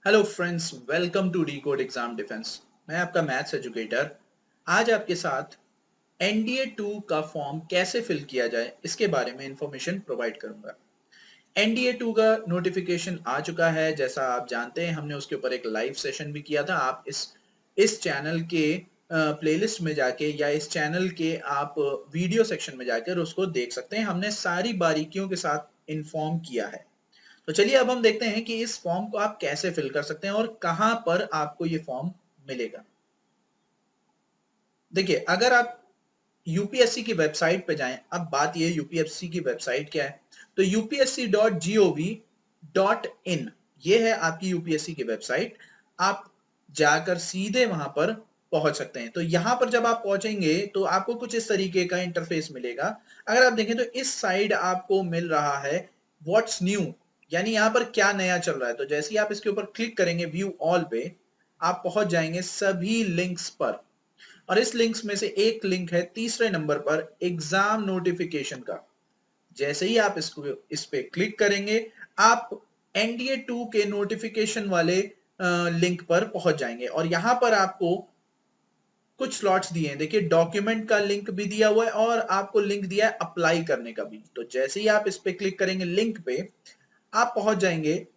Hello friends, welcome to the code exam defence. मैं आपका maths educator आज आपके साथ एनडीए 2 का फॉर्म कैसे फिल किया जाए इसके बारे में इंफॉर्मेशन प्रोवाइड करूंगा। एनडीए 2 का नोटिफिकेशन आ चुका है। जैसा आप जानते हैं, हमने उसके ऊपर एक लाइव सेशन भी किया था। आप इस चैनल के प्लेलिस्ट में जाके या इस चैनल के आप वीडियो सेक्शन में जाकर उसको देख सकते हैं। हमने सारी बारीकियों के साथ इन्फॉर्म किया है। तो चलिए अब हम देखते हैं कि इस फॉर्म को आप कैसे फिल कर सकते हैं और कहां पर आपको ये फॉर्म मिलेगा। देखिए, अगर आप यूपीएससी की वेबसाइट पे जाएं, अब बात ये यूपीएससी की वेबसाइट क्या है, तो upsc.gov.in ये है आपकी यूपीएससी की वेबसाइट। आप जाकर सीधे वहां पर पहुंच सकते हैं। तो यहां पर जब आप पहुंचेंगे तो आपको कुछ इस तरीके का इंटरफेस मिलेगा। अगर आप देखें तो इस साइड आपको मिल रहा है व्हाट्स न्यू, यानी यहां पर क्या नया चल रहा है। तो जैसे ही आप इसके ऊपर क्लिक करेंगे व्यू ऑल पे, आप पहुंच जाएंगे सभी लिंक्स पर। और इस लिंक्स में से एक लिंक है तीसरे नंबर पर एग्जाम नोटिफिकेशन का। जैसे ही आप इस पे क्लिक करेंगे, आप एनडीए 2 के नोटिफिकेशन वाले लिंक पर पहुंच जाएंगे। और यहां पर आपको कुछ स्लॉट्स दिए हैं। देखिए, डॉक्यूमेंट का लिंक भी दिया हुआ है और आपको लिंक दिया है अप्लाई करने का भी। तो जैसे ही आप इस पे क्लिक करेंगे लिंक पे, आप पहुंच जाएंगे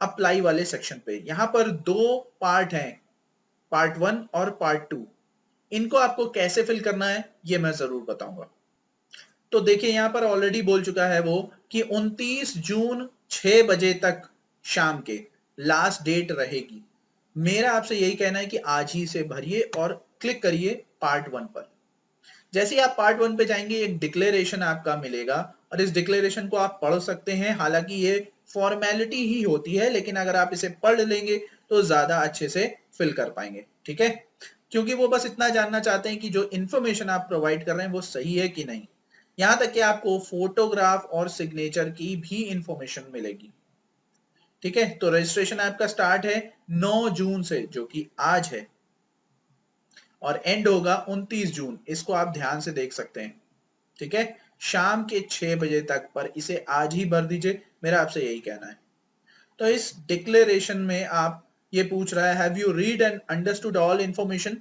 अप्लाई वाले सेक्शन पे। यहां पर दो पार्ट हैं, पार्ट 1 और पार्ट 2। इनको आपको कैसे फिल करना है ये मैं जरूर बताऊंगा। तो देखिए, यहां पर ऑलरेडी बोल चुका है वो कि 29 जून 6 बजे तक शाम के लास्ट डेट रहेगी। मेरा आपसे यही कहना है कि आज ही से भरिए और क्लिक करिए पार्ट 1 पर। जैसे ही आप पार्ट 1 पे जाएंगे, एक डिक्लेरेशन आपका मिलेगा और इस डिक्लेरेशन को आप पढ़ सकते हैं। हालांकि ये फॉर्मेलिटी ही होती है, लेकिन अगर आप इसे पढ़ लेंगे तो ज्यादा अच्छे से फिल कर पाएंगे। ठीक है, क्योंकि वो बस इतना जानना चाहते हैं कि जो इंफॉर्मेशन आप प्रोवाइड कर रहे हैं वो सही है कि नहीं। यहां तक कि आपको फोटोग्राफ और सिग्नेचर की भी इंफॉर्मेशन मिलेगी। ठीक है, तो रजिस्ट्रेशन आपका स्टार्ट है 9 जून से, जो कि आज है, और एंड होगा 29 जून। इसको आप ध्यान से देख सकते हैं। ठीक है, शाम के 6 बजे तक, पर इसे आज ही भर दीजिए, मेरा आपसे यही कहना है। तो इस डिक्लेरेशन में आप ये पूछ रहा है, have you read and understood all information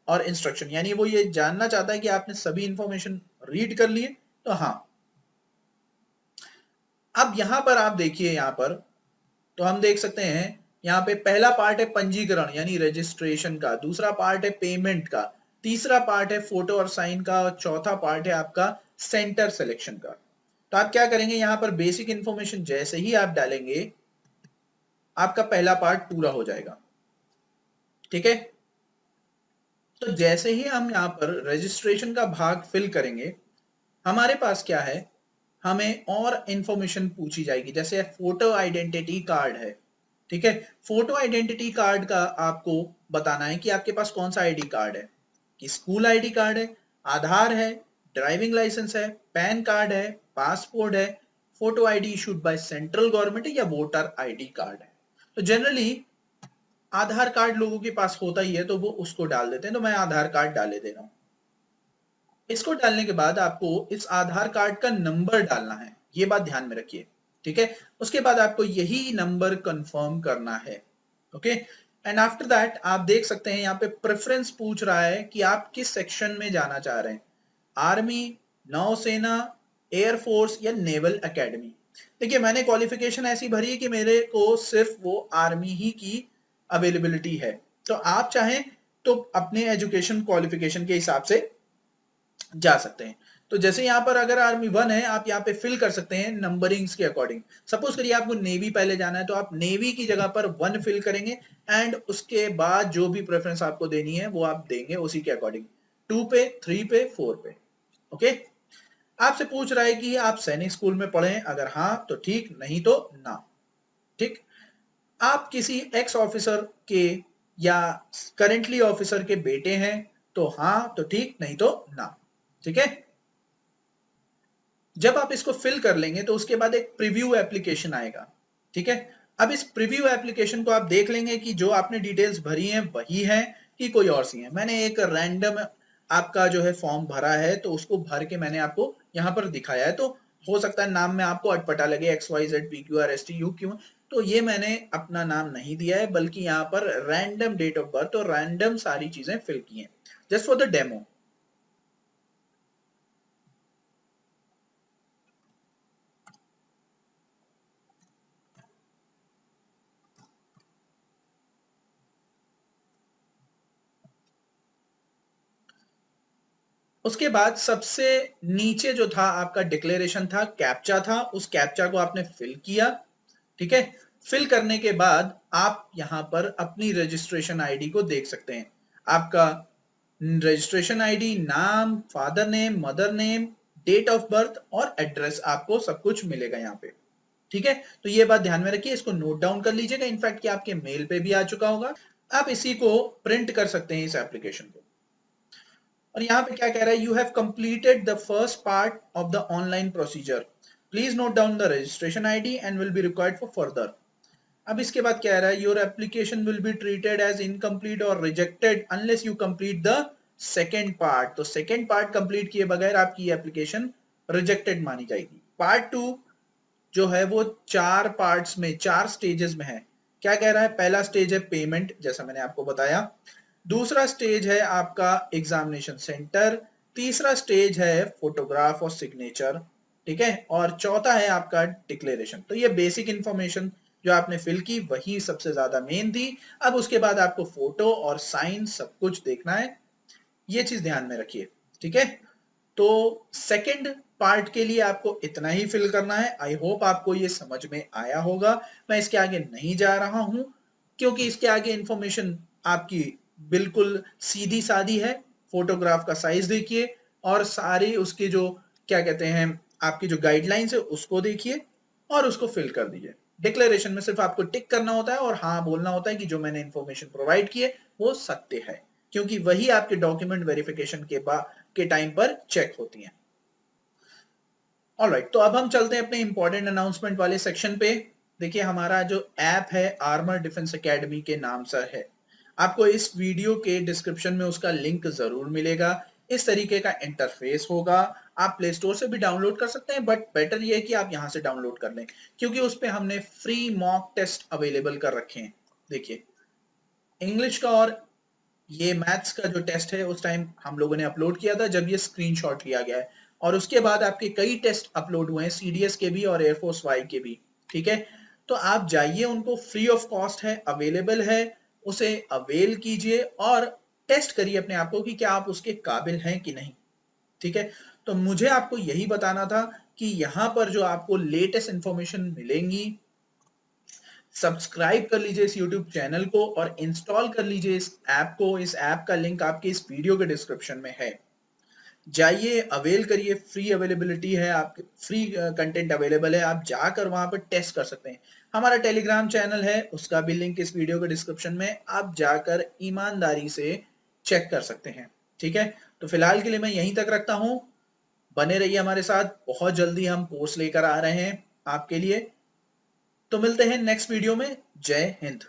और इंस्ट्रक्शन, यानी वो ये जानना चाहता है कि आपने सभी इंफॉर्मेशन रीड कर लिए। तो हाँ, अब यहां पर आप देखिए, यहां पर तो हम देख सकते हैं, यहाँ पे पहला पार्ट है पंजीकरण यानी रजिस्ट्रेशन का, दूसरा पार्ट है पेमेंट का, तीसरा पार्ट है फोटो और साइन का, और चौथा पार्ट है आपका सेंटर सिलेक्शन का। तो आप क्या करेंगे, यहाँ पर बेसिक इंफॉर्मेशन जैसे ही आप डालेंगे, आपका पहला पार्ट पूरा हो जाएगा। ठीक है, तो जैसे ही हम यहाँ पर रजिस्ट्रेशन का भाग फिल करेंगे, हमारे पास क्या है, हमें और इंफॉर्मेशन पूछी जाएगी। जैसे फोटो आइडेंटिटी कार्ड है। ठीक है, फोटो आइडेंटिटी कार्ड का आपको बताना है कि आपके पास कौन सा आईडी कार्ड है, कि स्कूल आईडी कार्ड है, आधार है, ड्राइविंग लाइसेंस है, पैन कार्ड है, पासपोर्ट है, photo ID issued by central government है, या वोटर आईडी कार्ड है। तो जनरली आधार कार्ड लोगों के पास होता ही है, तो वो उसको डाल देते हैं। तो मैं आधार कार्ड डाले दे रहा हूं। इसको डालने के बाद आपको इस आधार कार्ड का नंबर डालना है, ये बात ध्यान में रखिए। ठीक है, उसके बाद आपको यही नंबर कंफर्म करना है। ओके, एंड आफ्टर दैट आप देख सकते हैं यहाँ पे प्रेफरेंस पूछ रहा है कि आप किस सेक्शन में जाना चाह रहे हैं, आर्मी, नौसेना, एयरफोर्स या नेवल एकेडमी। देखिए, मैंने क्वालिफिकेशन ऐसी भरी है कि मेरे को सिर्फ वो आर्मी ही की अवेलेबिलिटी है। तो आप चाहें तो अपने एजुकेशन क्वालिफिकेशन के हिसाब से जा सकते हैं। तो जैसे यहाँ पर अगर आर्मी 1 है, आप यहाँ पे फिल कर सकते हैं नंबरिंग्स के अकॉर्डिंग। सपोज करिए आपको नेवी पहले जाना है, तो आप नेवी की जगह पर 1 फिल करेंगे, एंड उसके बाद जो भी प्रेफरेंस आपको देनी है वो आप देंगे उसी के अकॉर्डिंग, 2 पे, 3 पे, 4 पे। ओके, आपसे पूछ रहा है कि आप सैनिक स्कूल में पढ़े हैं, अगर हाँ तो ठीक, नहीं तो ना। ठीक, आप किसी एक्स ऑफिसर के या करेंटली ऑफिसर के बेटे हैं, तो हाँ तो ठीक, नहीं तो ना। ठीक है, जब आप इसको फिल कर लेंगे तो उसके बाद एक प्रीव्यू एप्लीकेशन आएगा। ठीक है, अब इस प्रीव्यू एप्लीकेशन को आप देख लेंगे कि जो आपने डिटेल्स भरी हैं वही है कि कोई और सी है। मैंने एक रैंडम आपका जो है फॉर्म भरा है, तो उसको भर के मैंने आपको यहाँ पर दिखाया है। तो हो सकता है नाम में आपको अटपटा लगे, XYZ PQR ST UQ, तो ये मैंने अपना नाम नहीं दिया है, बल्कि यहाँ पर रैंडम डेट ऑफ बर्थ और रैंडम सारी चीजें फिल की हैं, जस्ट फॉर द डेमो। उसके बाद सबसे नीचे जो था आपका डिक्लेरेशन था, कैप्चा था, उस कैप्चा को आपने फिल किया। ठीक है, फिल करने के बाद आप यहां पर अपनी रजिस्ट्रेशन आईडी को देख सकते हैं। आपका रजिस्ट्रेशन आईडी, नाम, father name, mother name, date of birth और एड्रेस, आपको सब कुछ मिलेगा यहाँ पे। ठीक है, तो ये बात ध्यान में रखिए, इसको नोट डाउन कर लीजिएगा। इनफैक्ट कि आपके मेल पे भी आ चुका होगा, आप इसी को प्रिंट कर सकते हैं, इस एप्लीकेशन को। और यहाँ पे क्या कह रहा है, you have completed the first part of the online procedure, please note down the registration ID and will be required for further. अब इसके बाद क्या रहा है, your application will be treated as incomplete और rejected unless you complete the second part. तो second part complete किए बगैर आपकी एप्लीकेशन रिजेक्टेड मानी जाएगी। पार्ट 2 जो है वो 4 पार्ट्स में, 4 स्टेजेस में है। क्या कह रहा है, पहला स्टेज है पेमेंट, जैसा मैंने आपको बताया। दूसरा स्टेज है आपका एग्जामिनेशन सेंटर। तीसरा स्टेज है फोटोग्राफ और सिग्नेचर। ठीक है, और चौथा है आपका डिक्लेरेशन। तो ये बेसिक इंफॉर्मेशन जो आपने फिल की वही सबसे ज्यादा मेन थी। अब उसके बाद आपको फोटो और साइन सब कुछ देखना है, ये चीज ध्यान में रखिए। ठीक है, तो सेकंड पार्ट के लिए आपको इतना ही फिल करना है। आई होप आपको ये समझ में आया होगा। मैं इसके आगे नहीं जा रहा हूं, क्योंकि इसके आगे इंफॉर्मेशन आपकी बिल्कुल सीधी सादी है। फोटोग्राफ का साइज देखिए और सारी उसके जो क्या कहते हैं आपकी जो गाइडलाइंस है उसको देखिए और उसको फिल कर दीजिए। डिक्लेरेशन में सिर्फ आपको टिक करना होता है और हाँ बोलना होता है कि जो मैंने इंफॉर्मेशन प्रोवाइड की है वो सत्य है, क्योंकि वही आपके डॉक्यूमेंट वेरिफिकेशन के टाइम पर चेक होती हैं। ऑलराइट, तो अब हम चलते हैं अपने इंपॉर्टेंट अनाउंसमेंट वाले सेक्शन पे। देखिए, हमारा जो ऐप है आर्मर डिफेंस एकेडमी के नाम से है। आपको इस वीडियो के डिस्क्रिप्शन में उसका लिंक जरूर मिलेगा। इस तरीके का इंटरफेस होगा। आप प्ले स्टोर से भी डाउनलोड कर सकते हैं, बट बेटर ये है कि आप यहां से डाउनलोड कर लें, क्योंकि उस पर हमने फ्री मॉक टेस्ट अवेलेबल कर रखे हैं। देखिए, इंग्लिश का और ये मैथ्स का जो टेस्ट है उस टाइम हम लोगों ने अपलोड किया था जब ये स्क्रीनशॉट लिया गया है, और उसके बाद आपके कई टेस्ट अपलोड हुए हैं, सीडीएस के भी और एयरफोर्स वाई के भी। ठीक है, तो आप जाइए, उनको फ्री ऑफ कॉस्ट है, अवेलेबल है, उसे अवेल कीजिए और टेस्ट करिए अपने आप को कि क्या आप उसके काबिल हैं कि नहीं। ठीक है, तो मुझे आपको यही बताना था कि यहां पर जो आपको लेटेस्ट इंफॉर्मेशन मिलेंगी, सब्सक्राइब कर लीजिए इस YouTube चैनल को और इंस्टॉल कर लीजिए इस ऐप को। इस ऐप का लिंक आपके इस वीडियो के डिस्क्रिप्शन में है। जाइए, अवेल करिए, फ्री अवेलेबिलिटी है, आपके फ्री कंटेंट अवेलेबल है, आप जाकर वहां पर टेस्ट कर सकते हैं। हमारा टेलीग्राम चैनल है, उसका भी लिंक इस वीडियो के डिस्क्रिप्शन में, आप जाकर ईमानदारी से चेक कर सकते हैं। ठीक है, तो फिलहाल के लिए मैं यहीं तक रखता हूं। बने रहिए हमारे साथ, बहुत जल्दी हम कोर्स लेकर आ रहे हैं आपके लिए। तो मिलते हैं नेक्स्ट वीडियो में। जय हिंद।